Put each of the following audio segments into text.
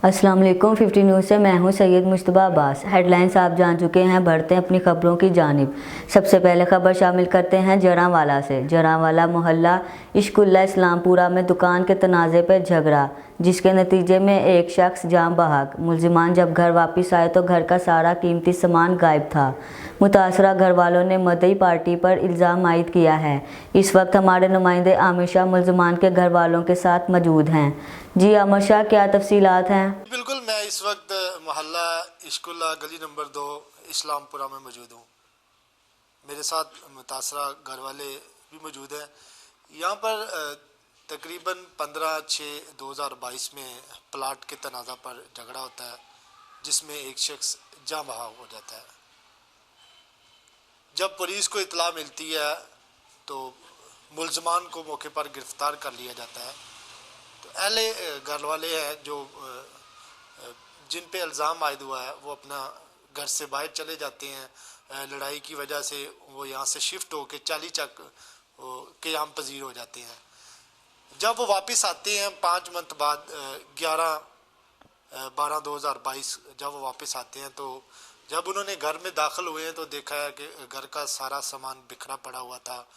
अस्सलाम वालेकुम 50 न्यूज़ से मैं हूं सैयद मुश्तबा अब्बास। हेडलाइंस आप जान चुके हैं, बढ़ते हैं अपनी खबरों की जानिब। सबसे पहले खबर शामिल करते हैं जरांवाला से। जरांवाला मोहल्ला इश्कुल्ला इस्लामपुरा में दुकान के तनाज़े पर झगड़ा, जिसके नतीजे में एक शख्स जान बहक। मुलजिमान जब घर वापस आए तो घर का सारा कीमती सामान गायब था। मुतासरा घर वालों ने मदई पार्टी पर इल्ज़ाम आयद किया है। इस वक्त हमारे नुमाइंदे आमिर शाह मुलजिमान के घर वालों के साथ मौजूद हैं। जी आमिर शाह, क्या तफसीलात हैं? बिल्कुल, मैं इस वक्त मोहल्ला इश्कुल्ला गली नंबर 2 इस्लामपुरा में मौजूद हूँ। मेरे साथ मुतासरा घर वाले भी मौजूद हैं। यहाँ पर तकरीबन 15/6/2022 में प्लाट के तनाज़ा पर झगड़ा होता है, जिसमें एक शख्स जाँ बहक हो जाता है। जब पुलिस को इतला मिलती है तो मुलजमान को मौके पर गिरफ्तार कर लिया जाता है। तो अहले घर वाले हैं जो जिन पे इल्ज़ाम आयद हुआ है, वो अपना घर से बाहर चले जाते हैं। लड़ाई की वजह से वो यहाँ से शिफ्ट होकर चाली चक क़याम पजीर हो जाते हैं। जब वो वापस आते हैं 5 मंथ बाद 11/12/2022 जब वो वापस आते हैं, तो जब उन्होंने घर में दाखिल हुए हैं तो देखा है कि घर का सारा सामान बिखरा पड़ा हुआ था।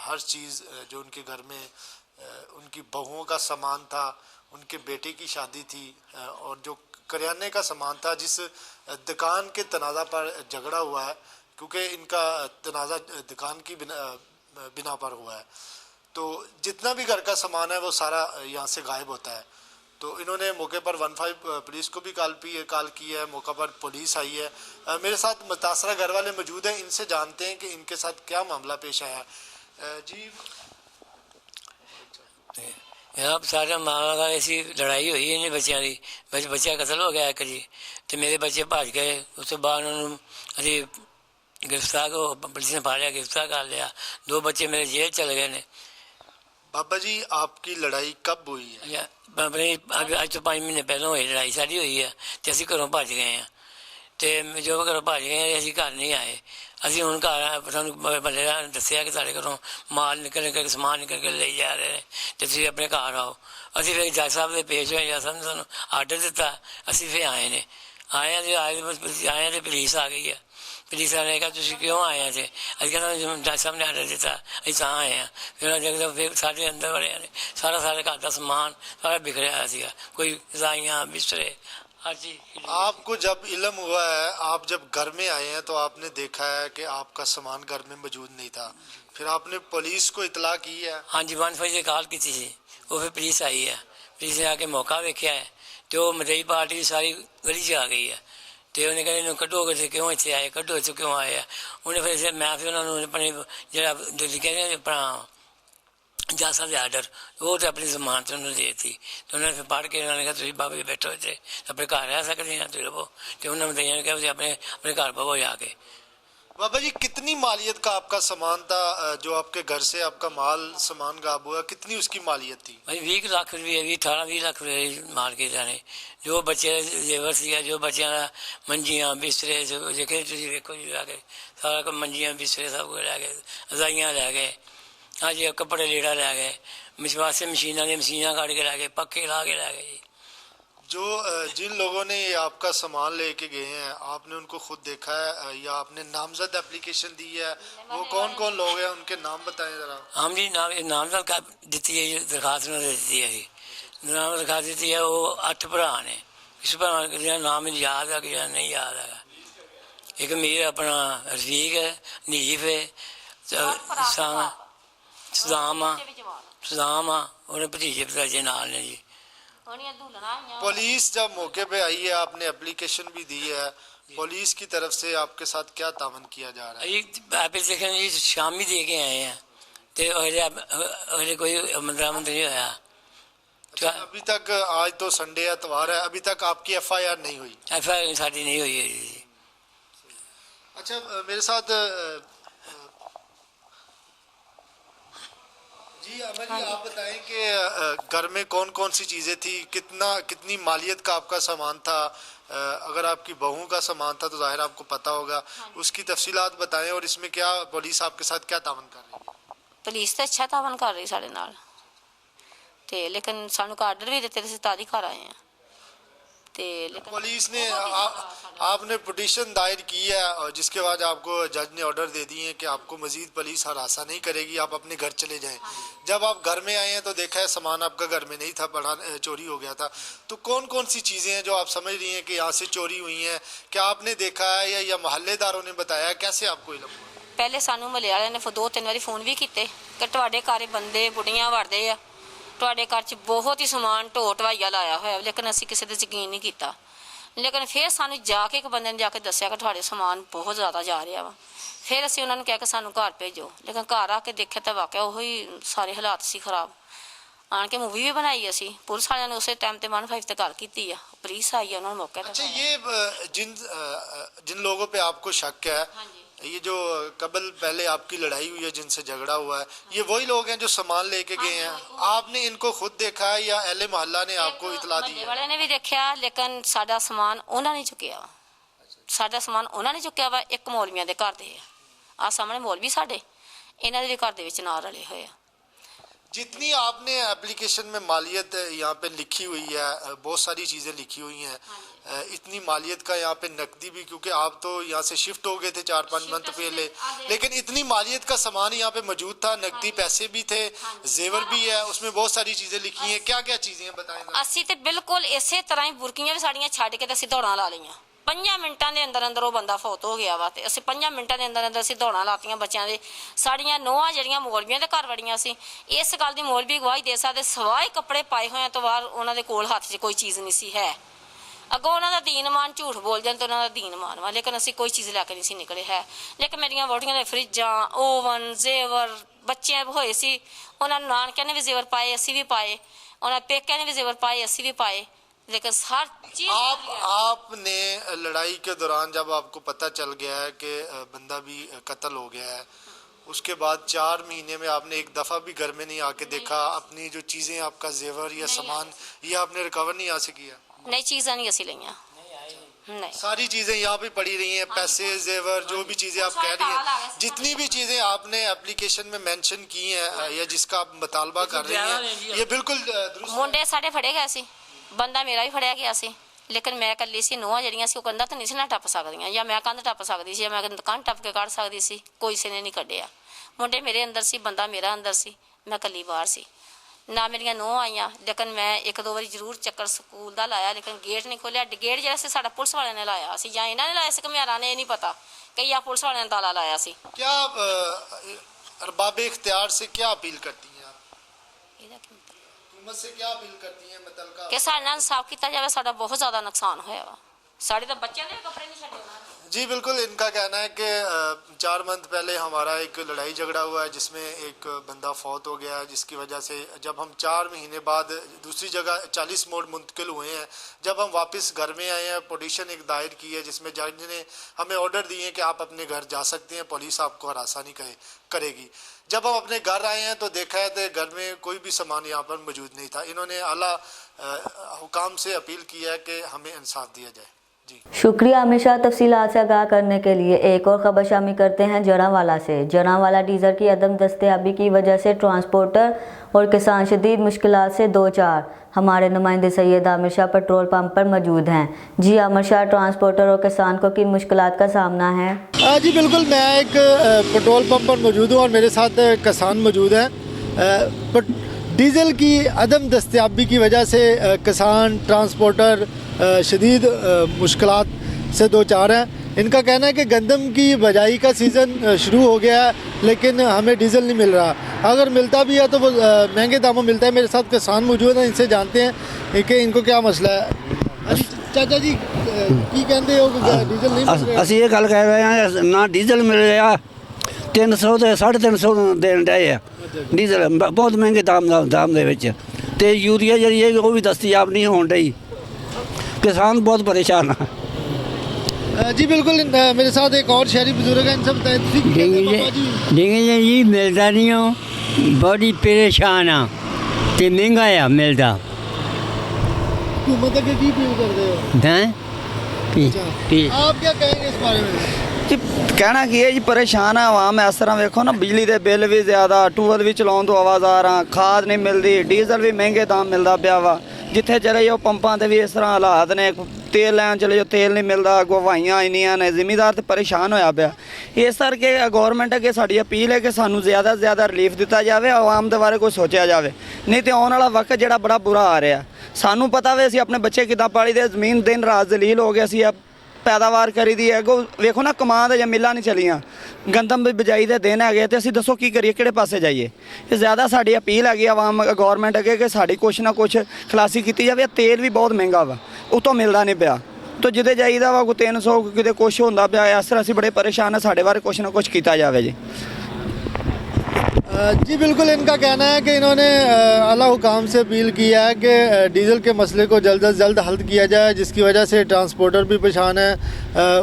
हर चीज़ जो उनके घर में उनकी बहुओं का सामान था, उनके बेटे की शादी थी, और जो करियाने का सामान था, जिस दुकान के तनाज़ा पर झगड़ा हुआ है, क्योंकि इनका तनाज़ा दुकान की बिना पर हुआ है, तो जितना भी घर का सामान है वो सारा यहाँ से गायब होता है। तो इन्होंने मौके पर 15 पुलिस को भी कॉल की है। मौके पर पुलिस आई है। मेरे साथ मुतासरा घर वाले मौजूद हैं, इनसे जानते हैं कि इनके साथ क्या मामला पेश आया है। जी, यहाँ सारा मामला का ऐसी लड़ाई हुई है बच्चों की। बच्चा कतल हो गया एक जी, तो मेरे बच्चे भज गए। उस तो बाद उन्होंने अभी गिरफ्तार को पुलिस ने फा लिया, गिरफ्तार कर लिया। 2 बच्चे मेरे जेल चले गए ने। बाबा जी, आपकी लड़ाई कब हुई है? अपनी अज तो 5 महीने पहलों हुई लड़ाई साड़ी हुई है, तो असी घरों भज गए हैं। तो जो घरों भज गए असी घर नहीं आए। असी हूँ घर सानू बल्ले दसिया कि साढ़े घरों माल निकल समान निकल के ले जा रहे हैं, तो तुम अपने घर आओ। असी फिर जज साहब के पेश होए, जज साहब ने सानू आर्डर दिता। असी फिर आए ने आए तो पुलिस आ गई है। पुलिस वाले ने कहा तुम क्यों आए हैं? अभी कहना जज साहब ने आर्डर दिता, अभी तां आए हैं। फिर साढ़े अंदर वाले ने सारा सारे घर का समान सारा बिखरिया होया सीगा, कोई रजाइयाँ बिस्तरे हर चीज़। आपको जब इल्म हुआ है, आप जब घर में आए हैं, तो आपने देखा है कि आपका सामान घर में मौजूद नहीं था। फिर आपने पुलिस को इतला की है? हाँ जी, 1 बजे कॉल की थी। वो फिर पुलिस आई है। पुलिस ने आके मौका देखा है, तो मदई पार्टी सारी गली च आ गई है। तो उन्हें कहते इन्हों कड्डो कि क्यों इतने आए, कड्डो इतों क्यों आए है। उन्हें फिर मैं फिर उन्होंने अपने जो कहते अपना जज साहब के आर्डर वो तो अपनी जमानत उन्होंने दे दी। तो उन्होंने फिर पढ़ के उन्होंने कहा तुम बाबा जी बैठो इतने अपने घर रह सकते हैं, तुम रहो। तो उन्होंने मदइया ने कहा अपने अपने घर बवो जाके। बाबा जी, कितनी मालियत का आपका सामान था? जो आपके घर से आपका माल सामान गायब हुआ, कितनी उसकी मालियत थी? भाई 20 लाख रुपये, 18-20 लाख रुपये मार के जाने। जो बच्चे जेवर सी, जो बच्चों का मंजियाँ बिस्तरे देखे तुम देखो जी, जाके सारा कुछ मंजियाँ बिस्तरे सब कुछ लै गए, रजाइयाँ लै गए। हाँ जी, कपड़े लीड़ा लै गए, वास्ते मशीनां दी मशीनां कट के लै गए, पक्खे ला के लै गए जी। जो जिन लोगों ने आपका सामान लेके गए हैं, आपने उनको खुद देखा है या आपने नामजद एप्लीकेशन दी है? वो कौन कौन लोग हैं, उनके नाम बताएं जरा। हम जी नामजद दी है, दरखास्त उन्होंने दी है जी। नाम दरखास्त दी है। वो 8 भरा ने। किस भरा का नाम मुझे याद है, कि नहीं याद है। एक मीर अपना रफीक है, नीफ है, सदाम आ, उन्हें भतीजे भतीजे नाल ने जी। पुलिस जब मौके पे आई है, आपने एप्लीकेशन भी दी है, पुलिस की तरफ से आपके साथ क्या तावन किया जा रहा है? एप्लीकेशन जी शाम ही दे के आए हैं, तो कोई बरामद नहीं होया। अच्छा, अभी तक आज तो संडे एतवार है, अभी तक आपकी FIR नहीं हुई? FIR साड़ी नहीं हुई है जी। अच्छा, मेरे साथ जी अमर जी, आप बताएं कि घर में कौन कौन सी चीज़ें थी, कितनी मालियत का आपका सामान था? अगर आपकी बहू का सामान था तो जाहिर आपको पता होगा, उसकी तफसीलात बताएं। और इसमें क्या पुलिस आपके साथ क्या तावन कर रही है? पुलिस तो अच्छा तावन कर रही साढ़े नाल, ते लेकिन सानू आर्डर भी दिते, तां ही घर आए हैं। ते लेकिन पुलिस ने आपने पिटीशन दायर की है और जिसके बाद आपको जज ने ऑर्डर दे दिए हैं कि आपको मजीद पुलिस हरासा नहीं करेगी, आप अपने घर चले जाएं। जब आप घर में आए हैं तो देखा है सामान आपका घर में नहीं था, बड़ा चोरी हो गया था। तो कौन कौन सी चीज़ें हैं जो आप समझ रही हैं कि यहाँ से चोरी हुई हैं? क्या आपने देखा है या मोहल्लेदारों ने बताया? कैसे आपको इल्म हुआ? पहले सानू महल्ले वालियां ने 2-3 वारी फोन भी कीते कि तुहाडे घर बंदे बुढ़ियां वड़दे आ, तुहाडे घर च बहुत ही समान ढो ढवाइया लाया होया, लेकिन असीं किसी ते यकीन नहीं कीता। लेकिन फिर सानू जाके एक बंदे ने जाके दस्सिया कि तुहाडे समान बहुत ज़्यादा जा रहा वा। फिर असीं उन्होंने कहा कि सानू घर भेजो, लेकिन घर आके देखे तो वाकया वही सारे हालात सी खराब। आन के मूवी भी बनाई असीं, पुलिस वालियां ने उस टाइम ते 1-5 ते गल कीती आ, पुलिस आई है उन्होंने मौके ते। अच्छा, ये जिन लोगों पे आपको शक है, ये जो कबल पहले आपकी लड़ाई हुई है, जिनसे झगड़ा हुआ है, ये वही लोग हैं जो सामान लेके गए हैं? आपने इनको खुद देखा है या अहले मोहल्ला ने आपको इतला दी है? वाले ने भी देखा, लेकिन साडा समान उन्होंने नहीं चुकिया वा। साडा समान उन्होंने नहीं चुकिया वा। एक मौलवियां दे घर दे आ सामने मौलवी साडे, इन्हां दे भी घर दे विच नाल रले होए आ। जितनी आपने एप्लीकेशन में मालियत यहाँ पे लिखी हुई है, बहुत सारी चीज़ें लिखी हुई हैं, इतनी मालियत का यहाँ पे नकदी भी, क्योंकि आप तो यहाँ से शिफ्ट हो गए थे 4-5 मंथ पहले, लेकिन इतनी मालियत का सामान यहाँ पे मौजूद था, नकदी पैसे भी थे, जेवर भी है, उसमें बहुत सारी चीज़ें लिखी हैं। क्या क्या चीज़ें हैं बताएं? ਅਸੀਂ ਤੇ ਬਿਲਕੁਲ ਇਸੇ ਤਰ੍ਹਾਂ ਹੀ ਬੁਰਕੀਆਂ ਵੀ ਸਾਡੀਆਂ ਛੱਡ ਕੇ ਤੇ ਅਸੀਂ ਦੌੜਾਂ ਲਾ ਲਈਆਂ। 5 ਮਿੰਟਾਂ ਦੇ ਅੰਦਰ ਅੰਦਰ ਉਹ ਬੰਦਾ ਫੌਤ ਹੋ ਗਿਆ ਵਾ ਤੇ ਅਸੀਂ 5 ਮਿੰਟਾਂ ਦੇ ਅੰਦਰ ਅੰਦਰ ਅਸੀਂ ਦੌੜਾਂ ਲਾਤੀਆਂ ਬੱਚਿਆਂ ਦੇ। ਸਾਡੀਆਂ ਨੋਹਾਂ ਜਿਹੜੀਆਂ ਮੌਲਵੀਆਂ ਦੇ ਘਰ ਵੜੀਆਂ ਸੀ, ਇਸ ਗੱਲ ਦੀ ਮੌਲਵੀ ਗਵਾਹੀ ਦੇ ਸਕਦੇ, ਸਵਾਏ ਕੱਪੜੇ ਪਾਏ ਹੋਏ ਤੋਂ ਬਾਅਦ ਉਹਨਾਂ ਦੇ ਕੋਲ ਹੱਥ 'ਚ ਕੋਈ ਚੀਜ਼ ਨਹੀਂ ਸੀ ਹੈ। ਅੱਗੋਂ ਉਹਨਾਂ ਦਾ ਦੀਨਮਾਨ ਝੂਠ ਬੋਲ ਜਾਣ ਤਾਂ ਉਹਨਾਂ ਦਾ ਦੀਨਮਾਨ ਵਾ, ਲੇਕਿਨ ਅਸੀਂ ਕੋਈ ਚੀਜ਼ ਲੈ ਕੇ ਨਹੀਂ ਸੀ ਨਿਕਲੇ ਹੈ। ਲੇਕਿਨ ਮੇਰੀਆਂ ਵਹੁਟੀਆਂ ਦੇ ਫਰਿੱਜਾਂ, ਓਵਨ, ਜ਼ੇਵਰ ਬੱਚੇ ਹੋਏ ਸੀ, ਉਹਨਾਂ ਨੂੰ ਨਾਨਕਿਆਂ ਨੇ ਵੀ ਜ਼ੇਵਰ ਪਾਏ, ਅਸੀਂ ਵੀ ਪਾਏ, ਉਹਨਾਂ ਪੇਕਿਆਂ ਨੇ ਵੀ ਜ਼ੇਵਰ ਪਾਏ, ਅਸੀਂ ਵੀ ਪਾਏ, लेकिन हर चीज आपने लड़ाई के दौरान जब आपको पता चल गया है कि बंदा भी कत्ल हो गया है, उसके बाद 4 महीने में आपने एक दफ़ा भी घर में नहीं आके देखा? अपनी जो चीज़ें, आपका जेवर या सामान, ये आपने रिकवर नहीं यहाँ से किया? नई चीज़ा नहीं असी लिया, नहीं। सारी चीज़ें यहाँ पे पड़ी रही हैं, पैसे, जेवर, जो भी चीज़ें आप कह रही हैं, जितनी भी चीज़ें आपने एप्लीकेशन में मेंशन की हैं या जिसका आप मुतालबा कर रही हैं, ये बिल्कुल दुरुस्त। मुंडे साढ़े फड़े गए सी, ਬੰਦਾ ਮੇਰਾ ਵੀ ਫੜਿਆ ਗਿਆ ਸੀ, ਲੇਕਿਨ ਮੈਂ ਇਕੱਲੀ ਸੀ। ਨੋਹਾਂ ਜਿਹੜੀਆਂ ਸੀ ਉਹ ਕੰਧਾਂ ਤਾਂ ਨਹੀਂ ਸੀ ਨਾ ਟੱਪ ਸਕਦੀਆਂ, ਜਾਂ ਮੈਂ ਕੰਧ ਟੱਪ ਸਕਦੀ ਸੀ ਜਾਂ ਮੈਂ ਦੁਕਾਨ ਟੱਪ ਕੇ ਕੱਢ ਸਕਦੀ ਸੀ, ਕੋਈ ਕਿਸੇ ਨੇ ਨਹੀਂ ਕੱਢਿਆ। ਮੁੰਡੇ ਮੇਰੇ ਅੰਦਰ ਸੀ, ਬੰਦਾ ਮੇਰਾ ਅੰਦਰ ਸੀ, ਮੈਂ ਇਕੱਲੀ ਬਾਹਰ ਸੀ। ਨਾ ਮੇਰੀਆਂ ਨੋਹਾਂ ਆਈਆਂ, ਲੇਕਿਨ ਮੈਂ 1-2 ਵਾਰੀ ਜ਼ਰੂਰ ਚੱਕਰ ਸਕੂਲ ਦਾ ਲਾਇਆ, ਲੇਕਿਨ ਗੇਟ ਨਹੀਂ ਖੋਲ੍ਹਿਆ। ਗੇਟ ਜਿਹੜਾ ਸੀ ਸਾਡਾ ਪੁਲਿਸ ਵਾਲਿਆਂ ਨੇ ਲਾਇਆ ਸੀ, ਜਾਂ ਇਹਨਾਂ ਨੇ ਲਾਇਆ ਸੀ ਘੁਮਿਆਰਾਂ ਨੇ, ਇਹ ਨਹੀਂ ਪਤਾ, ਕਈ ਆ ਪੁਲਿਸ ਵਾਲਿਆਂ ਨੇ ਤਾਲਾ ਲਾਇਆ ਸੀ। क्या अरबाब इख्तियार से क्या अपील करती हैं आप? ਇਹਦਾ ਕੀ ਮਤਲਬ हुकूमत से क्या अपील करती हैं? मतलब ਕਿ ਸਾਡੇ ਨਾਲ ਇਨਸਾਫ ਕੀਤਾ ਜਾਵੇ, ਸਾਡਾ ਬਹੁਤ ਜ਼ਿਆਦਾ ਨੁਕਸਾਨ ਹੋਇਆ ਵਾ। ਸਾਡੇ ਤਾਂ ਬੱਚਿਆਂ ਦੇ ਵੀ ਕੱਪੜੇ ਨਹੀਂ ਛੱਡੇ ਉਹਨਾਂ ਨੇ। जी बिल्कुल, इनका कहना है कि 4 मंथ पहले हमारा एक लड़ाई झगड़ा हुआ है जिसमें एक बंदा फौत हो गया है, जिसकी वजह से जब हम 4 महीने बाद दूसरी जगह 40 मोड़ मुंतकिल हुए हैं, जब हम वापस घर में आए हैं, पिटीशन एक दायर की है जिसमें जज ने हमें ऑर्डर दिए हैं कि आप अपने घर जा सकते हैं, पुलिस आपको हरासा नहीं करेगी। जब हम अपने घर आए हैं तो देखा है तो घर में कोई भी सामान यहाँ पर मौजूद नहीं था। इन्होंने आला हुकाम से अपील की है कि हमें इंसाफ दिया जाए। शुक्रिया हमेशा तफसीलात से आगाह करने के लिए। एक और ख़बर शामिल करते हैं जरांवाला से। जरांवाला डीजल की अदम दस्तयाबी की वजह से ट्रांसपोर्टर और किसान शदीद मुश्किलात से दो चार। हमारे नुमाइंदे सैयद आमिर शाह पेट्रोल पंप पर मौजूद हैं। जी आमिर शाह, ट्रांसपोर्टर और किसान को किन मुश्किलात का सामना है? जी बिल्कुल, मैं एक पेट्रोल पंप पर मौजूद हूँ और मेरे साथ किसान मौजूद हैं। डीज़ल की अदम दस्तयाबी की वजह से किसान, ट्रांसपोर्टर शदीद मुश्किलात से दो चार हैं। इनका कहना है कि गंदम की बजाई का सीज़न शुरू हो गया है, लेकिन हमें डीज़ल नहीं मिल रहा। अगर मिलता भी है तो वो महंगे दामों मिलता है। मेरे साथ किसान मौजूद हैं, इनसे जानते हैं कि इनको क्या मसला है। चाचा जी की कहते हो डीज़ल नहीं मिल रहा? ਅਸੀਂ ਇਹ ਗੱਲ ਕਹਿ ਰਹੇ ਹਾਂ, ਨਾ ਡੀਜ਼ਲ ਮਿਲ ਰਿਹਾ, 300 ਤੇ 350 ਦੇਣ ਡਏ ਆ ਡੀਜ਼ਲ, ਬਹੁਤ ਮਹਿੰਗੇ ਦਾਮ ਦੇ ਵਿੱਚ, ਤੇ ਯੂਰੀਆ ਜਿਹੜੀ ਹੈ ਉਹ ਵੀ ਦਸਤਿਆਬ ਨਹੀਂ ਹੋਣ ਡਈ। किसान बहुत परेशान है। जी बिल्कुल, मेरे साथ एक और शहरी बुजुर्ग है, इनसे बताएं। जी मिलता नहीं हो, बड़ी परेशान आ ते महंगा आ मिलता। हुकूमत की अपील करते हो? आप क्या कहेंगे इस बारे में? ਜੀ ਕਹਿਣਾ ਕੀ ਹੈ ਜੀ, ਪਰੇਸ਼ਾਨ ਆ ਆਵਾਮ। ਇਸ ਤਰ੍ਹਾਂ ਵੇਖੋ ਨਾ, ਬਿਜਲੀ ਦੇ ਬਿੱਲ ਵੀ ਜ਼ਿਆਦਾ, ਟੂਬਲ ਵੀ ਚਲਾਉਣ ਤੋਂ ਆਵਾਜ਼ਾਰਾਂ, ਖਾਦ ਨਹੀਂ ਮਿਲਦੀ, ਡੀਜ਼ਲ ਵੀ ਮਹਿੰਗੇ ਦਾਮ ਮਿਲਦਾ ਪਿਆ ਵਾ, ਜਿੱਥੇ ਚਲੇ ਜਾਓ ਪੰਪਾਂ ਤੇ ਵੀ ਇਸ ਤਰ੍ਹਾਂ ਹਾਲਾਤ ਨੇ, ਤੇਲ ਲੈਣ ਚਲੇ ਜਾਓ ਤੇਲ ਨਹੀਂ ਮਿਲਦਾ, ਗਵਾਹੀਆਂ ਇੰਨੀਆਂ ਨੇ, ਜ਼ਿਮੀਂਦਾਰ ਤੇ ਪਰੇਸ਼ਾਨ ਹੋਇਆ ਪਿਆ। ਇਸ ਕਰਕੇ ਗਵਰਨਮੈਂਟ ਅੱਗੇ ਸਾਡੀ ਅਪੀਲ ਹੈ ਕਿ ਸਾਨੂੰ ਜ਼ਿਆਦਾ ਤੋਂ ਜ਼ਿਆਦਾ ਰਿਲੀਫ ਦਿੱਤਾ ਜਾਵੇ, ਆਵਾਮ ਦੇ ਬਾਰੇ ਕੋਈ ਸੋਚਿਆ ਜਾਵੇ, ਨਹੀਂ ਤੇ ਆਉਣ ਵਾਲਾ ਵਕਤ ਜਿਹੜਾ ਬੜਾ ਬੁਰਾ ਆ ਰਿਹਾ। ਸਾਨੂੰ ਪਤਾ ਵੇ ਅਸੀਂ ਆਪਣੇ ਬੱਚੇ ਕਿੱਦਾਂ ਪਾਲੀ ਦੇ, ਜ਼ਮੀਨ ਦਿਨ ਰਾਤ ਜ਼ਲੀਲ ਹੋ ਗਿਆ, ਅਸੀਂ ਪੈਦਾਵਾਰ ਕਰੀ ਦੀ ਹੈ। ਅੱਗੋਂ ਵੇਖੋ ਨਾ ਕਮਾਂ ਦੇ ਜਾਂ ਮਿੱਲਾਂ ਨਹੀਂ ਚਲੀਆਂ, ਗੰਦਮ ਬਿਜਾਈ ਦੇ ਦਿਨ ਹੈਗੇ ਤੇ ਅਸੀਂ ਦੱਸੋ ਕੀ ਕਰੀਏ, ਕਿਹੜੇ ਪਾਸੇ ਜਾਈਏ। ਇਹ ਜ਼ਿਆਦਾ ਸਾਡੀ ਅਪੀਲ ਹੈਗੀ ਆਵਾਮ ਗਵਰਨਮੈਂਟ ਅੱਗੇ ਕਿ ਸਾਡੀ ਕੁਛ ਨਾ ਕੁਛ ਖਲਾਸੀ ਕੀਤੀ ਜਾਵੇ। ਤੇਲ ਵੀ ਬਹੁਤ ਮਹਿੰਗਾ ਵਾ, ਉਤੋਂ ਮਿਲਦਾ ਨਹੀਂ ਪਿਆ, तो जिदे जाइदा वा कोई 300 किते कुछ होंदा पिया, इस तरह असीं बड़े परेशान है, साढ़े बारे कुछ ना कुछ किया जाए जी। जी बिल्कुल, इनका कहना है कि इन्होंने आला हुकाम से अपील किया है कि डीज़ल के मसले को जल्द से जल्द हल किया जाए, जिसकी वजह से ट्रांसपोर्टर भी परेशान है,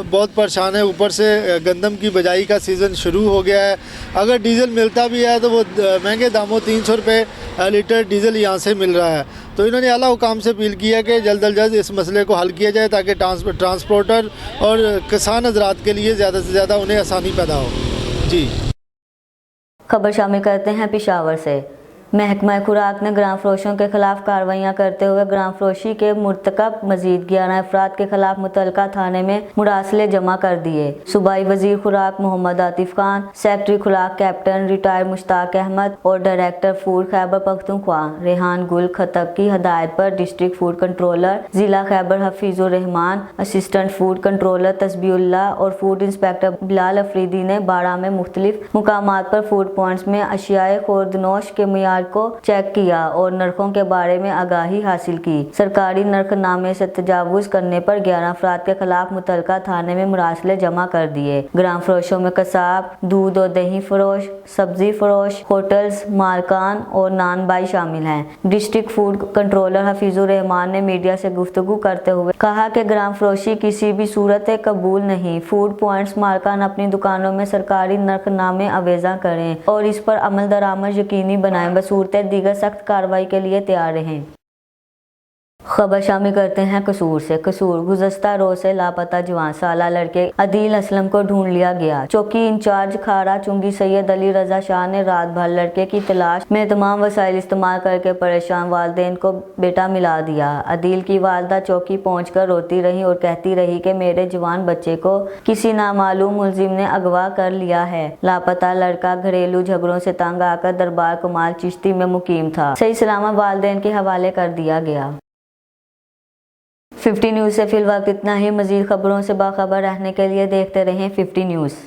बहुत परेशान है। ऊपर से गंदम की बिजाई का सीज़न शुरू हो गया है। अगर डीज़ल मिलता भी है तो वो महंगे दामों 300 रुपये लीटर डीज़ल यहाँ से मिल रहा है। तो इन्होंने आला हुकाम से अपील की है कि जल्द अज जल्द इस मसले को हल किया जाए ताकि ट्रांसपोर्टर और किसान हजरात के लिए ज़्यादा से ज़्यादा उन्हें आसानी पैदा हो। जी खबर शामिल करते हैं पेशावर से। महकमा खुराक ने ग्राम फरोशों के खिलाफ कार्रवाइयां करते हुए ग्राम फरोशी के मुर्तकब मजीद 11 अफराद के खिलाफ मुतलका थाने में मुरासले जमा कर दिए। सूबाई वजीर खुराक मोहम्मद आतिफ खान, सेक्रेटरी खुराक कैप्टन रिटायर मुश्ताक अहमद और डायरेक्टर फूड खैबर पख्तूनख्वा रेहान गुल खतक की हदायत पर डिस्ट्रिक्ट फूड कंट्रोलर जिला Khyber Hafeezur Rehman, assistant food controller Tasbihullah और फूड इंस्पेक्टर बिलाल अफरीदी ने बाड़ा में मुख्तलिफ मुकामात पर फूड पॉइंट्स में अशियाए खुर्दनोश के मियार को चेक किया और नरखों के बारे में आगाही हासिल की। सरकारी नरखनामे से तजावुज करने पर 11 अफराद के खिलाफ मुतलका थाने में मुरासले जमा कर दिए। ग्राम फरोशों में कसाब, दूध और दही फरोश, सब्जी फरोश, होटल्स, मालकान और नान बाई शामिल हैं। District food controller Hafeezur Rahman ने मीडिया से गुफ्तगू करते हुए कहा कि ग्राम फरोशी किसी भी सूरत कबूल नहीं। फूड पॉइंट्स मालकान अपनी दुकानों में सरकारी नरखनामे अवेजा करें और इस पर अमल दरामद यकीनी बनाएं। बसूरते दीगर सख्त कार्रवाई के लिए तैयार रहें। खबर शामिल करते हैं कसूर से। कसूर गुज़श्ता रोज से लापता जवान साला लड़के अदील असलम को ढूंढ लिया गया। चौकी इंचार्ज खारा चुंगी सैयद अली रजा शाह ने रात भर लड़के की तलाश में तमाम वसाइल इस्तेमाल करके परेशान वालिदैन को बेटा मिला दिया। अदील की वालदा चौकी पहुंचकर रोती रही और कहती रही कि मेरे जवान बच्चे को किसी नामालूम मुलजिम ने अगवा कर लिया है। लापता लड़का घरेलू झगड़ों से तंग आकर दरबार कमाल चिश्ती में मुकीम था। सही सलामत वालिदैन के हवाले कर दिया गया। 50 न्यूज़ से फिलहाल इतना ही। मजीद खबरों से बाखबर रहने के लिए देखते रहें 50 न्यूज़।